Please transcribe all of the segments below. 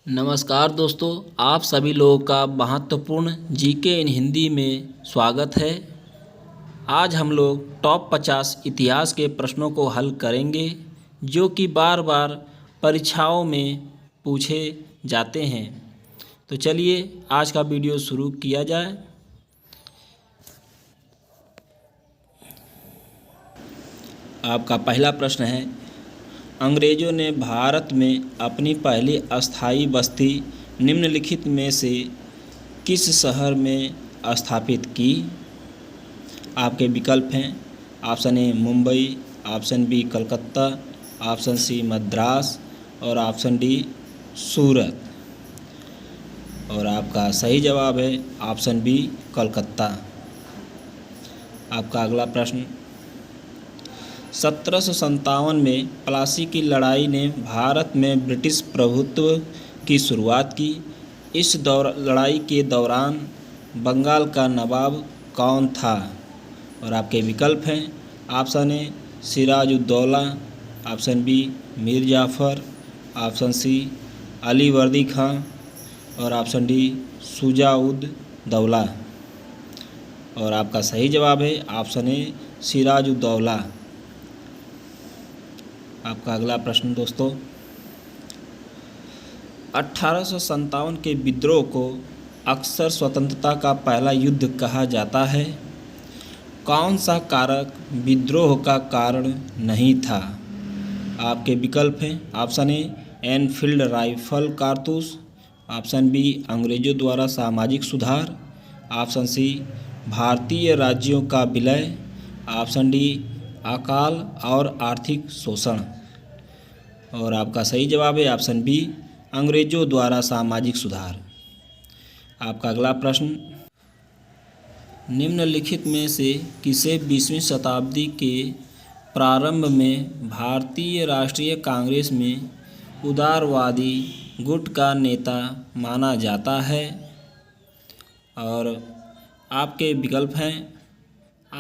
नमस्कार दोस्तों, आप सभी लोगों का महत्वपूर्ण जीके इन हिंदी में स्वागत है। आज हम लोग टॉप 50 इतिहास के प्रश्नों को हल करेंगे जो कि बार बार परीक्षाओं में पूछे जाते हैं। तो चलिए आज का वीडियो शुरू किया जाए। आपका पहला प्रश्न है, अंग्रेज़ों ने भारत में अपनी पहली अस्थायी बस्ती निम्नलिखित में से किस शहर में स्थापित की? आपके विकल्प हैं option A Mumbai, option B Calcutta, option C Madras और ऑप्शन डी सूरत। और आपका सही जवाब है ऑप्शन बी कलकत्ता। आपका अगला प्रश्न, 1757 में प्लासी की लड़ाई ने भारत में ब्रिटिश प्रभुत्व की शुरुआत की। इस लड़ाई के दौरान बंगाल का नवाब कौन था? और आपके विकल्प हैं option A Sirajuddaula, option B Mir Jafar, option C Ali Vardi Khan और ऑप्शन डी शुजा-उद दौला। और आपका सही जवाब है ऑप्शन ए सिराजुद्दौला। आपका अगला प्रश्न दोस्तों, 1857 के विद्रोह को अक्सर स्वतंत्रता का पहला युद्ध कहा जाता है। कौन सा कारक विद्रोह का कारण नहीं था? आपके विकल्प हैं ऑप्शन ए एनफील्ड राइफल कारतूस, ऑप्शन बी अंग्रेज़ों द्वारा सामाजिक सुधार, ऑप्शन सी भारतीय राज्यों का विलय, ऑप्शन डी अकाल और आर्थिक शोषण। और आपका सही जवाब है ऑप्शन बी अंग्रेज़ों द्वारा सामाजिक सुधार। आपका अगला प्रश्न, निम्नलिखित में से किसे 20वीं शताब्दी के प्रारंभ में भारतीय राष्ट्रीय कांग्रेस में उदारवादी गुट का नेता माना जाता है? और आपके विकल्प हैं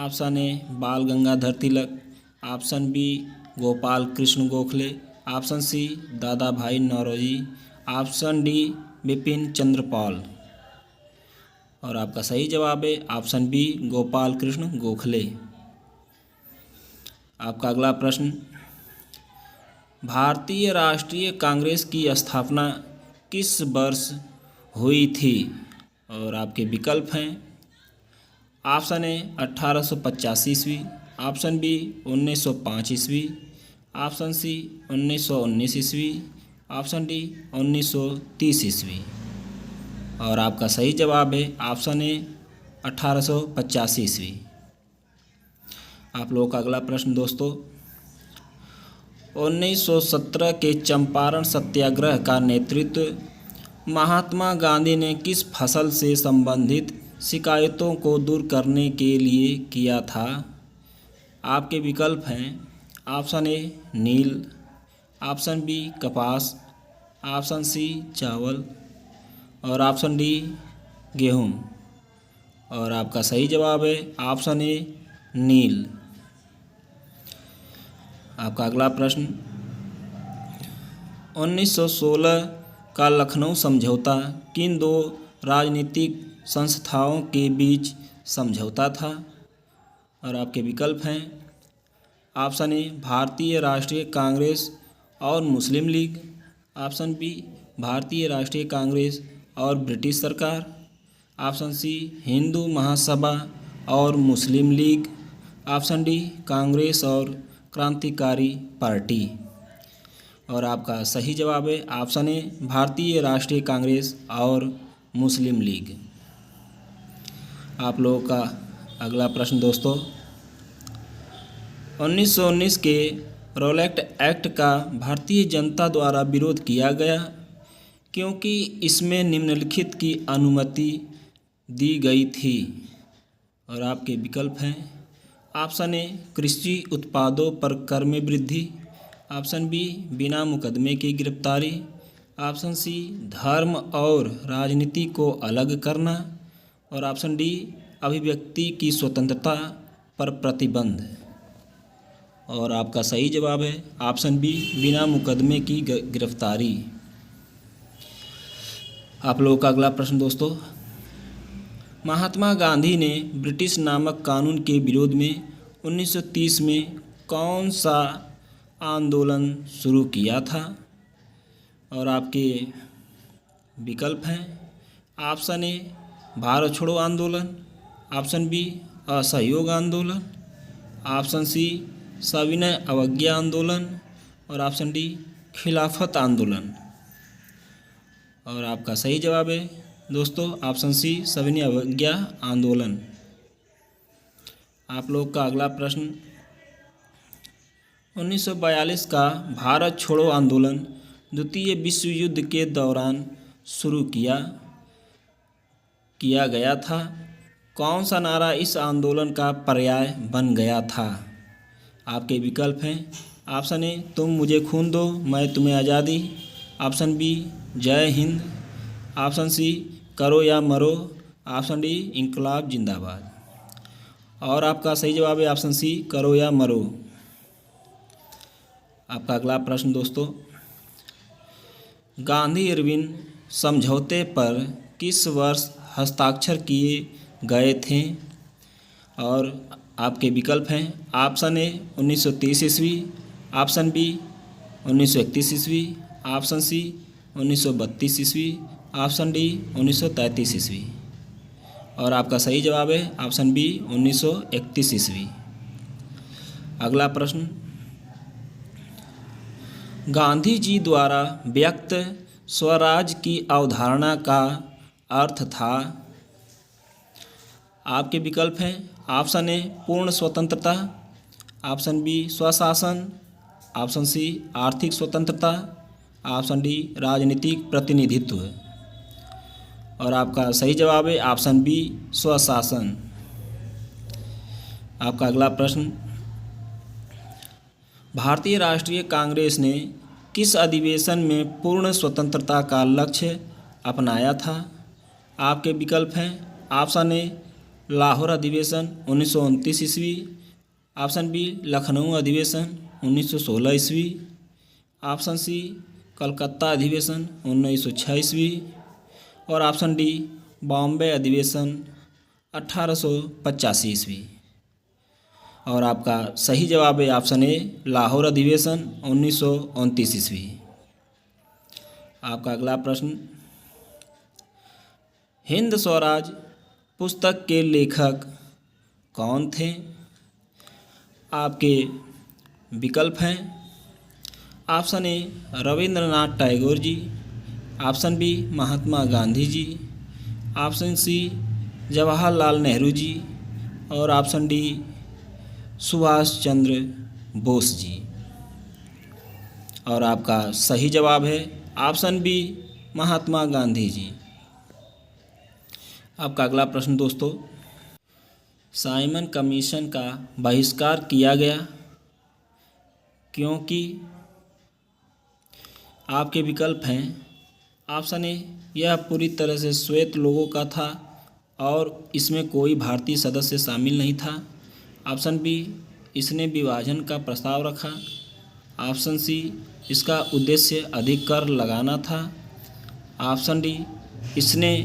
option A Bal Gangadhar Tilak, option B Gopal Krishna Gokhale, option C Dada Bhai Naoroji, option D Bipin Chandra Pal. और आपका सही जवाब है ऑप्शन बी गोपाल कृष्ण गोखले। आपका अगला प्रश्न, भारतीय राष्ट्रीय कांग्रेस की स्थापना किस वर्ष हुई थी? और आपके विकल्प हैं ऑप्शन ए 1885 ईस्वी, ऑप्शन बी 1905 ईस्वी, ऑप्शन सी 1919 ईस्वी, ऑप्शन डी 1930 ईस्वी। और आपका सही जवाब है ऑप्शन ए 1885 ईस्वी। आप लोगों का अगला प्रश्न दोस्तों, 1917 के चंपारण सत्याग्रह का नेतृत्व महात्मा गांधी ने किस फसल से संबंधित शिकायतों को दूर करने के लिए किया था? आपके विकल्प हैं ऑप्शन ए नील, ऑप्शन बी कपास, ऑप्शन सी चावल और ऑप्शन डी गेहूँ। और आपका सही जवाब है ऑप्शन ए नील। आपका अगला प्रश्न, 1916 का लखनऊ समझौता किन दो राजनीतिक संस्थाओं के बीच समझौता था? और आपके विकल्प हैं ऑप्शन ए भारतीय राष्ट्रीय कांग्रेस और मुस्लिम लीग, ऑप्शन बी भारतीय राष्ट्रीय कांग्रेस और ब्रिटिश सरकार, ऑप्शन सी हिंदू महासभा और मुस्लिम लीग, ऑप्शन डी कांग्रेस और क्रांतिकारी पार्टी। और आपका सही जवाब है ऑप्शन ए भारतीय राष्ट्रीय कांग्रेस और मुस्लिम लीग। आप लोगों का अगला प्रश्न दोस्तों, 1919 के रॉलेट एक्ट का भारतीय जनता द्वारा विरोध किया गया क्योंकि इसमें निम्नलिखित की अनुमति दी गई थी। और आपके विकल्प हैं ऑप्शन ए कृषि उत्पादों पर कर में वृद्धि, ऑप्शन बी बिना मुकदमे की गिरफ्तारी, ऑप्शन सी धर्म और राजनीति को अलग करना और ऑप्शन डी अभिव्यक्ति की स्वतंत्रता पर प्रतिबंध। और आपका सही जवाब है ऑप्शन बी बिना मुकदमे की गिरफ्तारी। आप लोगों का अगला प्रश्न दोस्तों, महात्मा गांधी ने ब्रिटिश नामक कानून के विरोध में 1930 में कौन सा आंदोलन शुरू किया था? और आपके विकल्प हैं, ऑप्शन ए भारत छोड़ो आंदोलन, ऑप्शन बी असहयोग आंदोलन, ऑप्शन सी सविनय अवज्ञा आंदोलन और ऑप्शन डी खिलाफत आंदोलन। और आपका सही जवाब है दोस्तों ऑप्शन सी सविनय अवज्ञा आंदोलन। आप लोग का अगला प्रश्न, 1942 का भारत छोड़ो आंदोलन द्वितीय विश्व युद्ध के दौरान शुरू किया गया था। कौन सा नारा इस आंदोलन का पर्याय बन गया था? आपके विकल्प हैं, ऑप्शन ए तुम मुझे खून दो मैं तुम्हें आज़ादी, ऑप्शन बी जय हिंद, ऑप्शन सी करो या मरो, ऑप्शन डी इंकलाब जिंदाबाद। और आपका सही जवाब है ऑप्शन सी करो या मरो। आपका अगला प्रश्न दोस्तों, गांधी इरविन समझौते पर किस वर्ष हस्ताक्षर किए गए थे? और आपके विकल्प हैं, ऑप्शन ए 1930 ईस्वी, ऑप्शन बी 1931 ईस्वी, ऑप्शन सी 1932 ईस्वी, ऑप्शन डी 1933 ईस्वी। और आपका सही जवाब है ऑप्शन बी 1931 ईस्वी। अगला प्रश्न, गांधी जी द्वारा व्यक्त स्वराज की अवधारणा का अर्थ था? आपके विकल्प हैं, ऑप्शन ए पूर्ण स्वतंत्रता, ऑप्शन बी स्वशासन, ऑप्शन सी आर्थिक स्वतंत्रता, ऑप्शन डी राजनीतिक प्रतिनिधित्व। और आपका सही जवाब है ऑप्शन बी स्वशासन। आपका अगला प्रश्न, भारतीय राष्ट्रीय कांग्रेस ने किस अधिवेशन में पूर्ण स्वतंत्रता का लक्ष्य अपनाया था? आपके विकल्प हैं, ऑप्शन ए लाहौर अधिवेशन 1929 ईस्वी, ऑप्शन बी लखनऊ अधिवेशन 1916 ईस्वी, ऑप्शन सी कलकत्ता अधिवेशन 1906 ईस्वी और ऑप्शन डी बॉम्बे अधिवेशन 1885 ईस्वी। और आपका सही जवाब है ऑप्शन ए लाहौर अधिवेशन 1929 ईस्वी। आपका अगला प्रश्न, हिंद स्वराज पुस्तक के लेखक कौन थे? आपके विकल्प हैं, option A Rabindranath Tagore ji, option B Mahatma Gandhi ji, option C Jawaharlal Nehru ji और ऑप्शन डी सुभाष चंद्र बोस जी। और आपका सही जवाब है ऑप्शन बी महात्मा गांधी जी। आपका अगला प्रश्न दोस्तों, साइमन कमीशन का बहिष्कार किया गया क्योंकि? आपके विकल्प हैं, ऑप्शन ए यह पूरी तरह से श्वेत लोगों का था और इसमें कोई भारतीय सदस्य शामिल नहीं था, ऑप्शन बी इसने विभाजन का प्रस्ताव रखा, ऑप्शन सी इसका उद्देश्य अधिक कर लगाना था, ऑप्शन डी इसने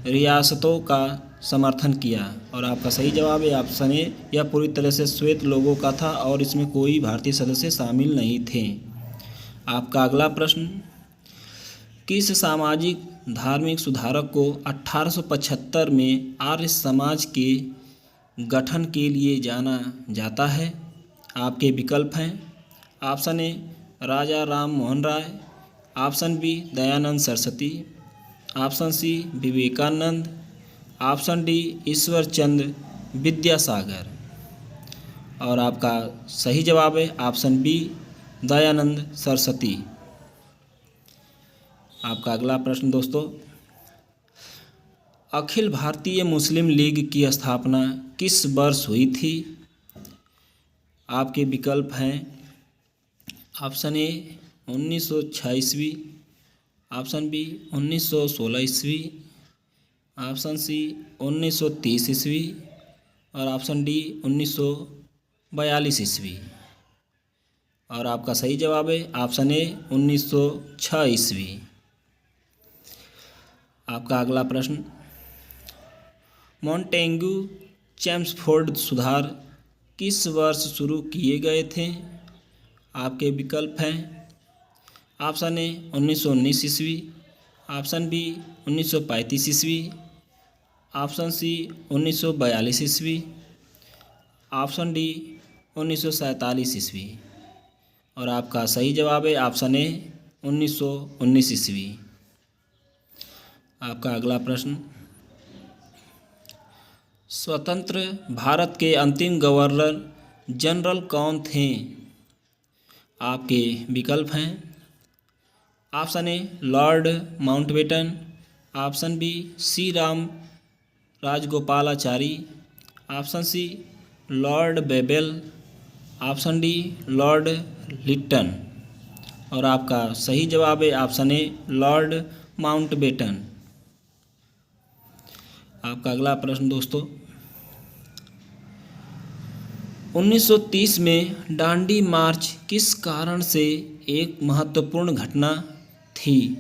रियासतों का समर्थन किया। और आपका सही जवाब है ऑप्शन ए यह पूरी तरह से श्वेत लोगों का था और इसमें कोई भारतीय सदस्य शामिल नहीं थे। आपका अगला प्रश्न, किस सामाजिक धार्मिक सुधारक को 1875 में आर्य समाज के गठन के लिए जाना जाता है? आपके विकल्प हैं, option A Raja Ram Mohan Roy, option B Dayanand Saraswati, option C Vivekananda, option D Ishwar Chandra Vidyasagar. और आपका सही जवाब है ऑप्शन बी दयानंद सरस्वती। आपका अगला प्रश्न दोस्तों, अखिल भारतीय मुस्लिम लीग की स्थापना किस वर्ष हुई थी? आपके विकल्प हैं, ऑप्शन ए 1906 ईस्वी, ऑप्शन बी 1916 ईस्वी, ऑप्शन सी 1930 ईस्वी और ऑप्शन डी 1942 ईस्वी। और आपका सही जवाब है ऑप्शन ए 1906 ईस्वी। आपका अगला प्रश्न, मॉन्टेग्यू चेम्सफोर्ड सुधार किस वर्ष शुरू किए गए थे? आपके विकल्प हैं, ऑप्शन ए 1919 ईस्वी, ऑप्शन बी 1935 ईस्वी, ऑप्शन सी 1942 ईस्वी, ऑप्शन डी 1947 ईस्वी। और आपका सही जवाब है ऑप्शन ए 1919 ईस्वी। आपका अगला प्रश्न, स्वतंत्र भारत के अंतिम गवर्नर जनरल कौन थे? आपके विकल्प हैं, option A Lord Mountbatten, option B C Ram Rajagopalachari, option C Lord Wavell, option D Lord Lytton. और आपका सही जवाब है ऑप्शन ए लॉर्ड माउंटबेटन। आपका अगला प्रश्न दोस्तों, 1930 में दांडी मार्च किस कारण से एक महत्वपूर्ण घटना थी?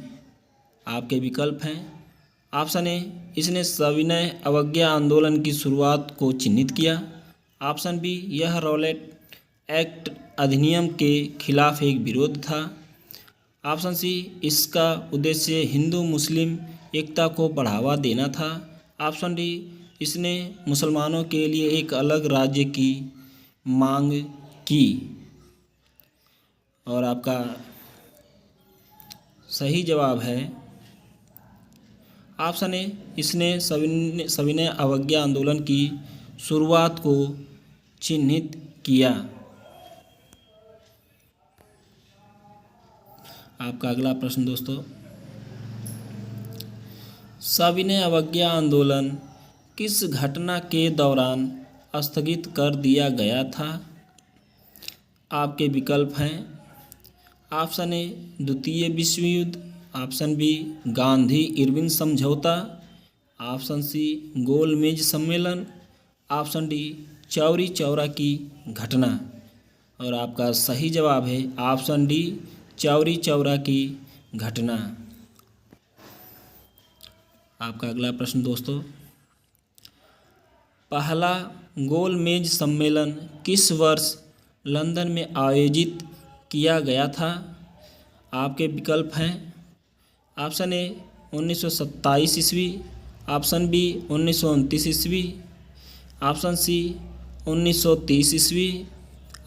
आपके विकल्प हैं, ऑप्शन ए इसने सविनय अवज्ञा आंदोलन की शुरुआत को चिन्हित किया, ऑप्शन बी यह रॉलेट एक्ट अधिनियम के खिलाफ एक विरोध था, ऑप्शन सी इसका उद्देश्य हिंदू मुस्लिम एकता को बढ़ावा देना था, ऑप्शन डी इसने मुसलमानों के लिए एक अलग राज्य की मांग की। और आपका सही जवाब है ऑप्शन ए इसने सविनय अवज्ञा आंदोलन की शुरुआत को चिन्हित किया। आपका अगला प्रश्न दोस्तों, सविनय अवज्ञा आंदोलन किस घटना के दौरान स्थगित कर दिया गया था? आपके विकल्प हैं, ऑप्शन ए द्वितीय विश्व युद्ध, ऑप्शन बी गांधी इरविन समझौता, ऑप्शन सी गोलमेज सम्मेलन, ऑप्शन डी चौरी चौरा की घटना। और आपका सही जवाब है ऑप्शन डी चौरी चौरा की घटना। आपका अगला प्रश्न दोस्तों, पहला गोलमेज सम्मेलन किस वर्ष लंदन में आयोजित किया गया था? आपके विकल्प हैं, ऑप्शन ए 1927 ईस्वी, ऑप्शन बी 1929 ईस्वी, ऑप्शन सी 1930 ईस्वी,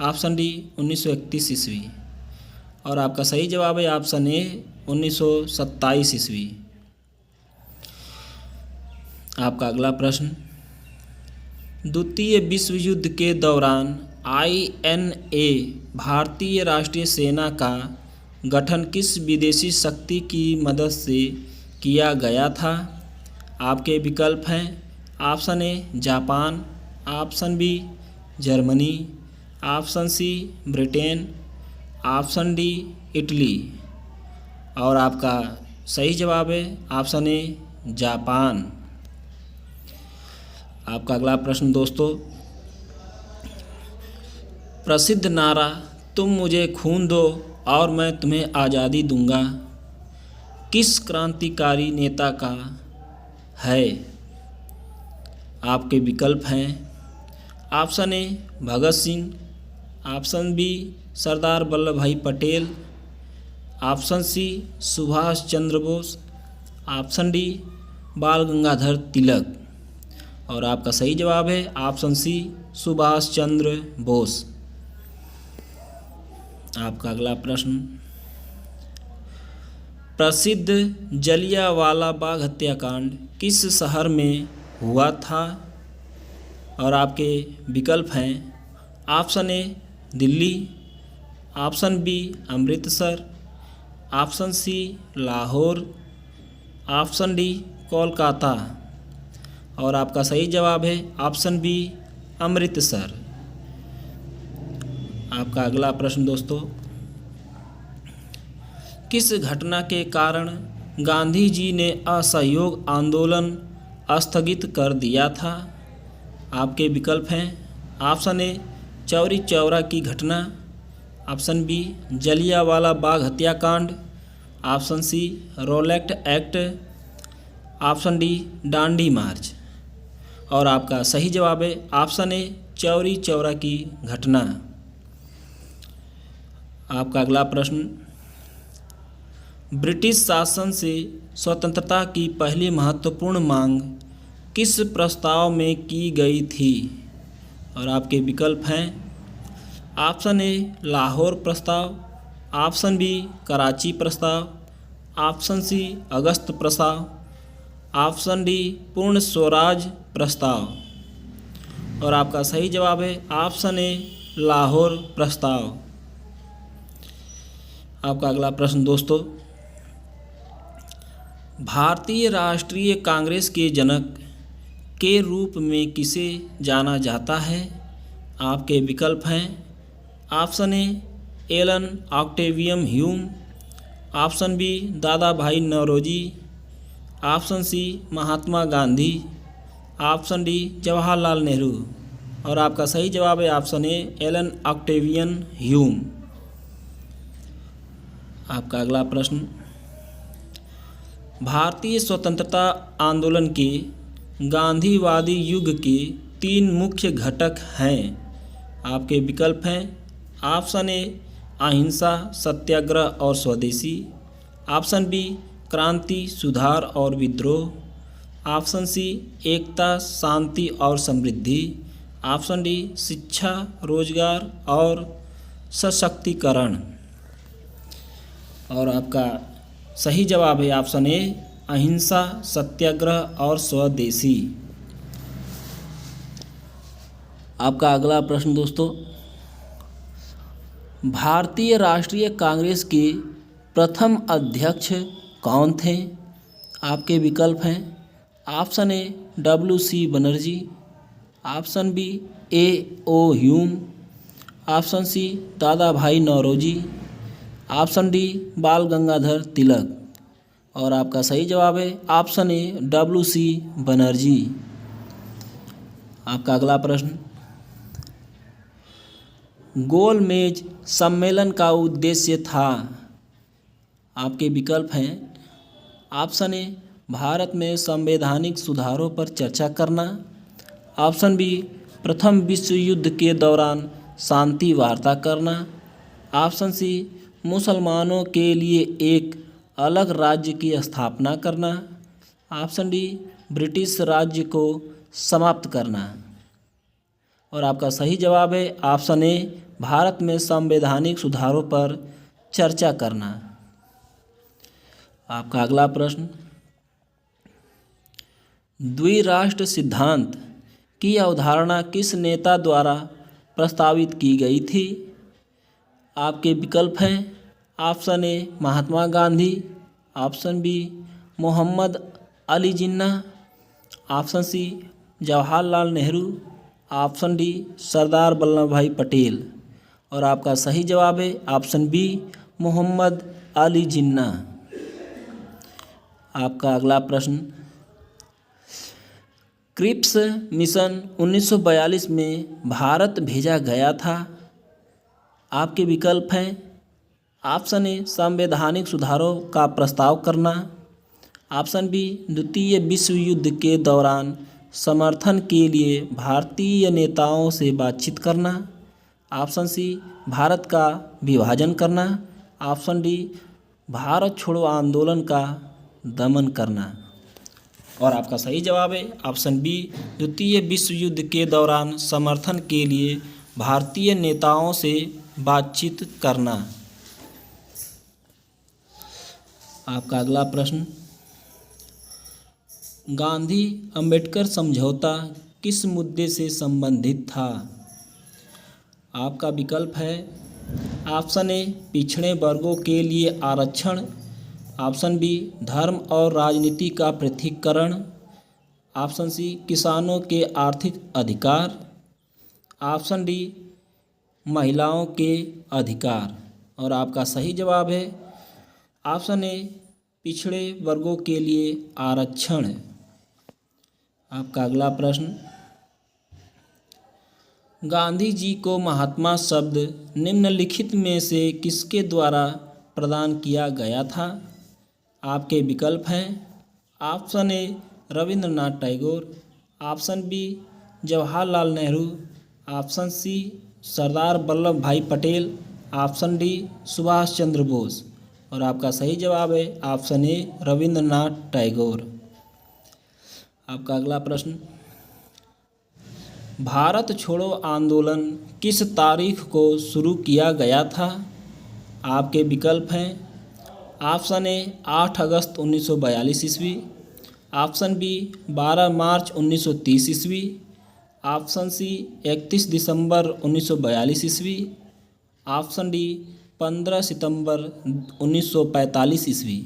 ऑप्शन डी 1931 ईस्वी। और आपका सही जवाब है ऑप्शन ए 1927 ईस्वी। आपका अगला प्रश्न, द्वितीय विश्व युद्ध के दौरान INA भारतीय राष्ट्रीय सेना का गठन किस विदेशी शक्ति की मदद से किया गया था? आपके विकल्प हैं, option A Japan, option B Germany, option C Britain, option D Italy. और आपका सही जवाब है ऑप्शन ए जापान। आपका अगला प्रश्न दोस्तों, प्रसिद्ध नारा तुम मुझे खून दो और मैं तुम्हें आज़ादी दूंगा किस क्रांतिकारी नेता का है? आपके विकल्प हैं, option A Bhagat Singh, option B Sardar Vallabh Bhai Patel, option C Subhash Chandra Bose, option D Bal Gangadhar Tilak. और आपका सही जवाब है ऑप्शन सी सुभाष चंद्र बोस। आपका अगला प्रश्न, प्रसिद्ध जलियांवाला बाग हत्याकांड किस शहर में हुआ था? और आपके विकल्प हैं, option A Delhi, option B Amritsar, option C Lahore, option D Kolkata. और आपका सही जवाब है ऑप्शन बी अमृतसर। आपका अगला प्रश्न दोस्तों, किस घटना के कारण गांधी जी ने असहयोग आंदोलन स्थगित कर दिया था? आपके विकल्प हैं, ऑप्शन ए चौरी चौरा की घटना, ऑप्शन बी जलियांवाला बाग हत्याकांड, option C Rowlatt Act, option D Dandi march. और आपका सही जवाब है ऑप्शन ए चौरी चौरा की घटना। आपका अगला प्रश्न, ब्रिटिश शासन से स्वतंत्रता की पहली महत्वपूर्ण मांग किस प्रस्ताव में की गई थी? और आपके विकल्प हैं ऑप्शन ए लाहौर प्रस्ताव, ऑप्शन बी कराची प्रस्ताव, ऑप्शन सी अगस्त प्रस्ताव, ऑप्शन डी पूर्ण स्वराज प्रस्ताव। और आपका सही जवाब है ऑप्शन ए लाहौर प्रस्ताव। आपका अगला प्रश्न दोस्तों, भारतीय राष्ट्रीय कांग्रेस के जनक के रूप में किसे जाना जाता है? आपके विकल्प हैं option A Allan Octavian Hume, option B Dada Bhai Naoroji, option C Mahatma Gandhi, option D Jawaharlal Nehru. और आपका सही जवाब है option A Allan Octavian Hume. आपका अगला प्रश्न, भारतीय स्वतंत्रता आंदोलन के गांधीवादी युग के 3 मुख्य घटक हैं। आपके विकल्प हैं ऑप्शन ए अहिंसा सत्याग्रह और स्वदेशी, ऑप्शन बी क्रांति सुधार और विद्रोह, ऑप्शन सी एकता शांति और समृद्धि, ऑप्शन डी शिक्षा रोजगार और सशक्तिकरण। और आपका सही जवाब है ऑप्शन ए अहिंसा सत्याग्रह और स्वदेशी। आपका अगला प्रश्न दोस्तों, भारतीय राष्ट्रीय कांग्रेस के प्रथम अध्यक्ष कौन थे? आपके विकल्प हैं option A WC Banerjee, option B AO Hume, option C Dada Bhai Naoroji, option D Bal Gangadhar Tilak. और आपका सही जवाब है ऑप्शन ए WC बनर्जी। आपका अगला प्रश्न, गोलमेज सम्मेलन का उद्देश्य था। आपके विकल्प हैं ऑप्शन ए भारत में संवैधानिक सुधारों पर चर्चा करना, ऑप्शन बी प्रथम विश्व युद्ध के दौरान शांति वार्ता करना, ऑप्शन सी मुसलमानों के लिए एक अलग राज्य की स्थापना करना, ऑप्शन डी ब्रिटिश राज्य को समाप्त करना। और आपका सही जवाब है ऑप्शन ए भारत में संवैधानिक सुधारों पर चर्चा करना। आपका अगला प्रश्न, द्विराष्ट्र सिद्धांत की अवधारणा किस नेता द्वारा प्रस्तावित की गई थी? आपके विकल्प हैं option A Mahatma Gandhi, option B Mohammad Ali Jinnah, option C Jawaharlal Nehru, option D Sardar Vallabh Bhai Patel. और आपका सही जवाब है ऑप्शन बी मोहम्मद अली जिन्ना। आपका अगला प्रश्न, क्रिप्स मिशन 1942 में भारत भेजा गया था। आपके विकल्प हैं ऑप्शन ए संवैधानिक सुधारों का प्रस्ताव करना, ऑप्शन बी द्वितीय विश्व युद्ध के दौरान समर्थन के लिए भारतीय नेताओं से बातचीत करना, ऑप्शन सी भारत का विभाजन करना, ऑप्शन डी भारत छोड़ो आंदोलन का दमन करना। और आपका सही जवाब है ऑप्शन बी द्वितीय विश्व युद्ध के दौरान समर्थन के लिए भारतीय नेताओं से बातचीत करना। आपका अगला प्रश्न, गांधी अंबेडकर समझौता किस मुद्दे से संबंधित था? आपका विकल्प है ऑप्शन ए पिछड़े वर्गों के लिए आरक्षण, ऑप्शन बी धर्म और राजनीति का पृथक्करण, ऑप्शन सी किसानों के आर्थिक अधिकार, ऑप्शन डी महिलाओं के अधिकार। और आपका सही जवाब है ऑप्शन ए पिछड़े वर्गों के लिए आरक्षण। आपका अगला प्रश्न, गांधी जी को महात्मा शब्द निम्नलिखित में से किसके द्वारा प्रदान किया गया था? आपके विकल्प हैं option A Rabindranath Tagore, option B Jawaharlal Nehru, option C Sardar Vallabh Bhai Patel, option D Subhash Chandra Bose. और आपका सही जवाब है ऑप्शन ए रविंद्रनाथ टैगोर। आपका अगला प्रश्न, भारत छोड़ो आंदोलन किस तारीख को शुरू किया गया था? आपके विकल्प हैं ऑप्शन ए 8 अगस्त 1942 ईस्वी, ऑप्शन बी 12 मार्च 1930 ईस्वी, ऑप्शन सी 31 दिसंबर 1942 ईस्वी, ऑप्शन डी 15 सितंबर 1945 ईस्वी।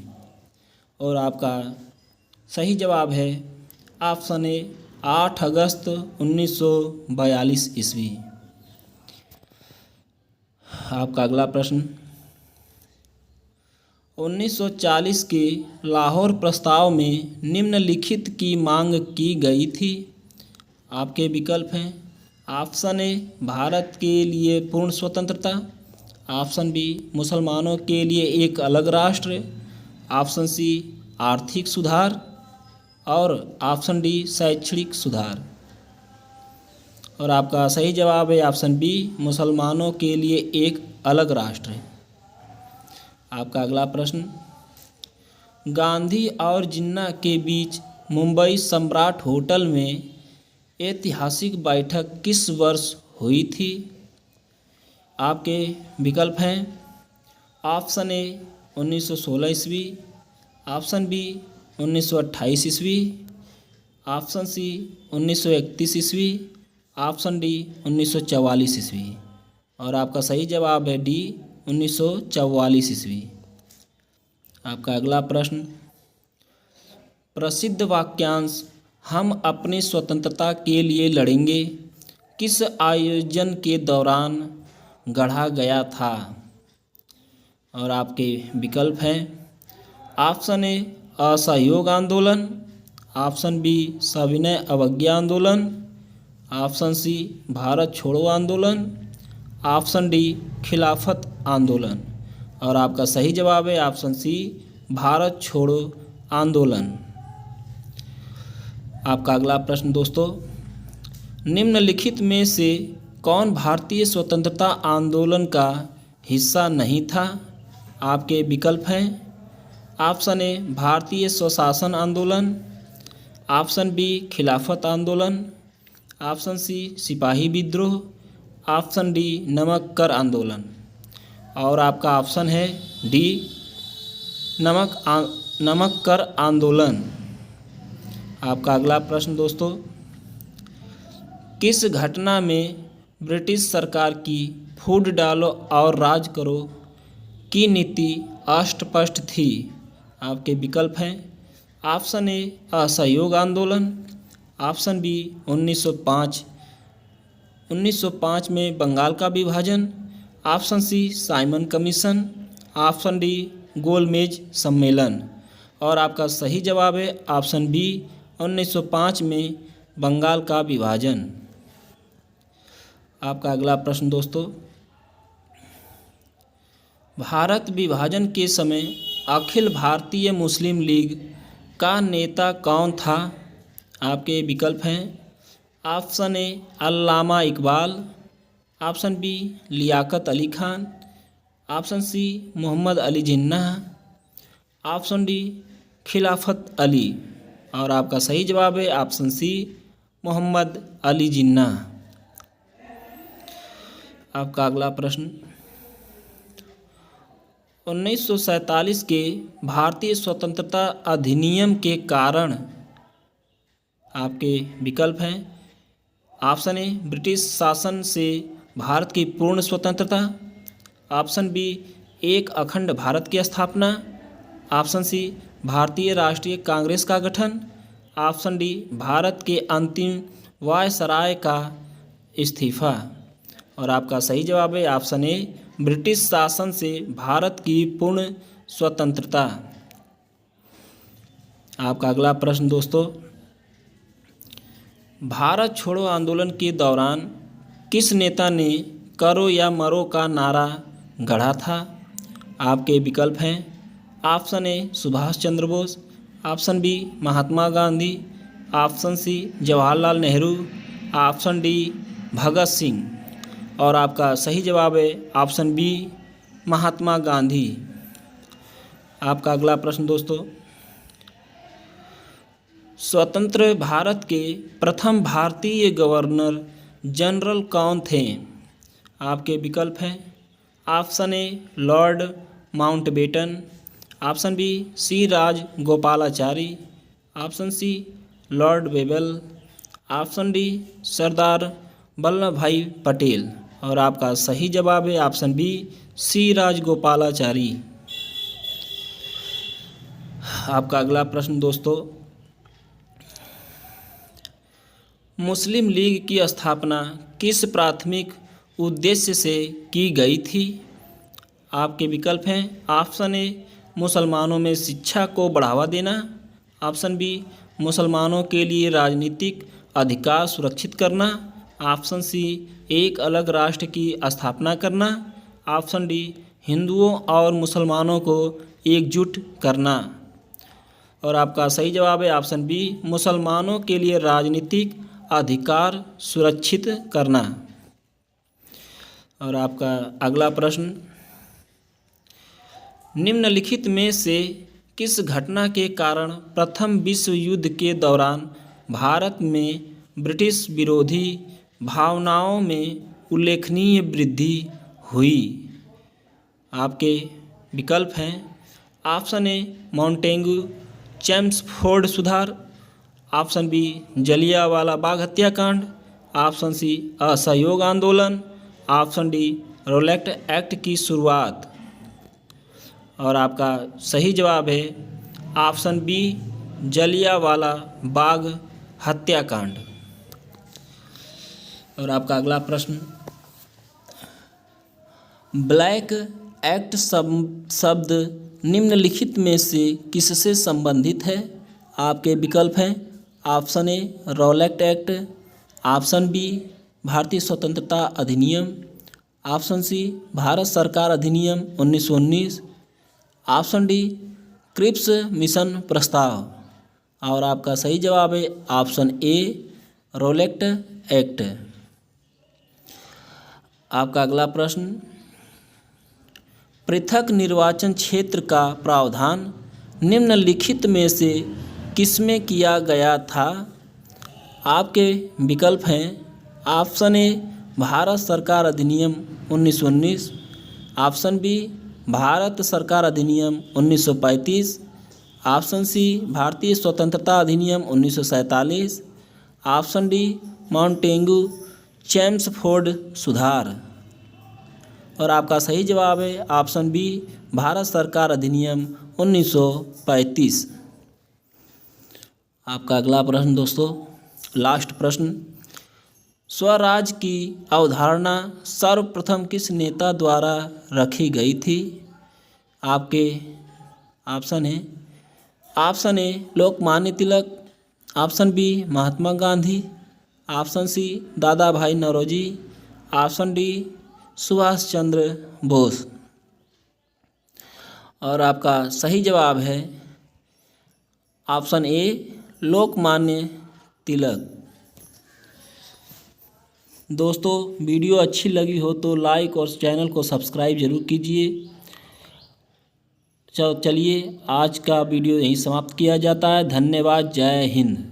और आपका सही जवाब है ऑप्शन ए 8 अगस्त 1942 ईस्वी। आपका अगला प्रश्न, 1940 के लाहौर प्रस्ताव में निम्नलिखित की मांग की गई थी। आपके विकल्प हैं ऑप्शन ए भारत के लिए पूर्ण स्वतंत्रता, ऑप्शन बी मुसलमानों के लिए एक अलग राष्ट्र, ऑप्शन सी आर्थिक सुधार और ऑप्शन डी शैक्षणिक सुधार। और आपका सही जवाब है ऑप्शन बी मुसलमानों के लिए एक अलग राष्ट्र। आपका अगला प्रश्न, गांधी और जिन्ना के बीच मुंबई सम्राट होटल में ऐतिहासिक बैठक किस वर्ष हुई थी? आपके विकल्प हैं ऑप्शन ए 1916 ईस्वी, ऑप्शन बी 1928 ईस्वी, ऑप्शन सी 1931 ईस्वी, ऑप्शन डी 1944 ईस्वी। और आपका सही जवाब है डी 1944 ईस्वी। आपका अगला प्रश्न, प्रसिद्ध वाक्यांश हम अपनी स्वतंत्रता के लिए लड़ेंगे किस आयोजन के दौरान गढ़ा गया था? और आपके विकल्प हैं ऑप्शन ए असहयोग आंदोलन, ऑप्शन बी सविनय अवज्ञा आंदोलन, ऑप्शन सी भारत छोड़ो आंदोलन, ऑप्शन डी खिलाफत आंदोलन। और आपका सही जवाब है ऑप्शन सी भारत छोड़ो आंदोलन। आपका अगला प्रश्न दोस्तों, निम्नलिखित में से कौन भारतीय स्वतंत्रता आंदोलन का हिस्सा नहीं था? आपके विकल्प हैं ऑप्शन ए भारतीय स्वशासन आंदोलन, ऑप्शन बी खिलाफत आंदोलन, ऑप्शन सी सिपाही विद्रोह, ऑप्शन डी नमक कर आंदोलन। और आपका ऑप्शन है डी नमक कर आंदोलन। आपका अगला प्रश्न दोस्तों, किस घटना में ब्रिटिश सरकार की फूट डालो और राज करो की नीति अस्पष्ट थी? आपके विकल्प हैं ऑप्शन ए असहयोग आंदोलन, ऑप्शन बी 1905 में बंगाल का विभाजन, option C Simon Commission, option D गोलमेज सम्मेलन। और आपका सही जवाब है ऑप्शन बी 1905 में बंगाल का विभाजन। आपका अगला प्रश्न दोस्तों, भारत विभाजन के समय अखिल भारतीय मुस्लिम लीग का नेता कौन था? आपके विकल्प हैं option A Allama Iqbal, option B Liaquat Ali Khan, option C Mohammad Ali Jinnah, option D Khilafat Ali. और आपका सही जवाब है ऑप्शन सी मोहम्मद अली जिन्ना। आपका अगला प्रश्न, 1947 के भारतीय स्वतंत्रता अधिनियम के कारण। आपके विकल्प हैं ऑप्शन ए ब्रिटिश शासन से भारत की पूर्ण स्वतंत्रता, ऑप्शन बी एक अखंड भारत की स्थापना, ऑप्शन सी भारतीय राष्ट्रीय कांग्रेस का गठन, ऑप्शन डी भारत के अंतिम वायसराय का इस्तीफा। और आपका सही जवाब है ऑप्शन ए ब्रिटिश शासन से भारत की पूर्ण स्वतंत्रता। आपका अगला प्रश्न दोस्तों, भारत छोड़ो आंदोलन के दौरान किस नेता ने करो या मरो का नारा गढ़ा था? आपके विकल्प हैं option A Subhash Chandra Bose, option B Mahatma Gandhi, option C Jawaharlal Nehru, option D Bhagat Singh. और आपका सही जवाब है ऑप्शन बी महात्मा गांधी। आपका अगला प्रश्न दोस्तों, स्वतंत्र भारत के प्रथम भारतीय गवर्नर जनरल कौन थे? आपके विकल्प हैं option A Lord Mountbatten, option B C Rajagopalachari, option C Lord Wavell, option D Sardar Vallabh Bhai Patel. और आपका सही जवाब है option B C Rajagopalachari. आपका अगला प्रश्न दोस्तों, मुस्लिम लीग की स्थापना किस प्राथमिक उद्देश्य से की गई थी? आपके विकल्प हैं ऑप्शन ए मुसलमानों में शिक्षा को बढ़ावा देना, ऑप्शन बी मुसलमानों के लिए राजनीतिक अधिकार सुरक्षित करना, ऑप्शन सी एक अलग राष्ट्र की स्थापना करना, ऑप्शन डी हिंदुओं और मुसलमानों को एकजुट करना। और आपका सही जवाब है ऑप्शन बी मुसलमानों के लिए राजनीतिक अधिकार सुरक्षित करना। और आपका अगला प्रश्न, निम्नलिखित में से किस घटना के कारण प्रथम विश्व युद्ध के दौरान भारत में ब्रिटिश विरोधी भावनाओं में उल्लेखनीय वृद्धि हुई? आपके विकल्प हैं ऑप्शन ए मॉन्टेगू चेम्सफोर्ड सुधार, ऑप्शन बी जलियांवाला बाग हत्याकांड, ऑप्शन सी असहयोग आंदोलन, ऑप्शन डी रोलेट एक्ट की शुरुआत। और आपका सही जवाब है ऑप्शन बी जलियांवाला बाग हत्याकांड। और आपका अगला प्रश्न, ब्लैक एक्ट शब्द निम्नलिखित में से किससे संबंधित है? आपके विकल्प हैं option A Rowlatt Act, option B भारतीय स्वतंत्रता अधिनियम, ऑप्शन सी भारत सरकार अधिनियम 1919, ऑप्शन डी क्रिप्स मिशन प्रस्ताव। और आपका सही जवाब है ऑप्शन ए रोलेट एक्ट। आपका अगला प्रश्न, पृथक निर्वाचन क्षेत्र का प्रावधान निम्नलिखित में से किसमें किया गया था? आपके विकल्प हैं ऑप्शन ए भारत सरकार अधिनियम 1919, ऑप्शन बी भारत सरकार अधिनियम 1935, ऑप्शन सी भारतीय स्वतंत्रता अधिनियम 1947, ऑप्शन डी मॉन्टेगू चेम्सफोर्ड सुधार। और आपका सही जवाब है ऑप्शन बी भारत सरकार अधिनियम 1935। आपका अगला प्रश्न दोस्तों, लास्ट प्रश्न, स्वराज की अवधारणा सर्वप्रथम किस नेता द्वारा रखी गई थी? आपके ऑप्शन है option A Lokmanya Tilak, option B Mahatma Gandhi, option C Dada Bhai Naoroji, option D Subhash Chandra Bose. और आपका सही जवाब है ऑप्शन ए लोकमान्य तिलक। दोस्तों वीडियो अच्छी लगी हो तो लाइक और चैनल को सब्सक्राइब जरूर कीजिए। चलिए आज का वीडियो यहीं समाप्त किया जाता है। धन्यवाद। जय हिंद।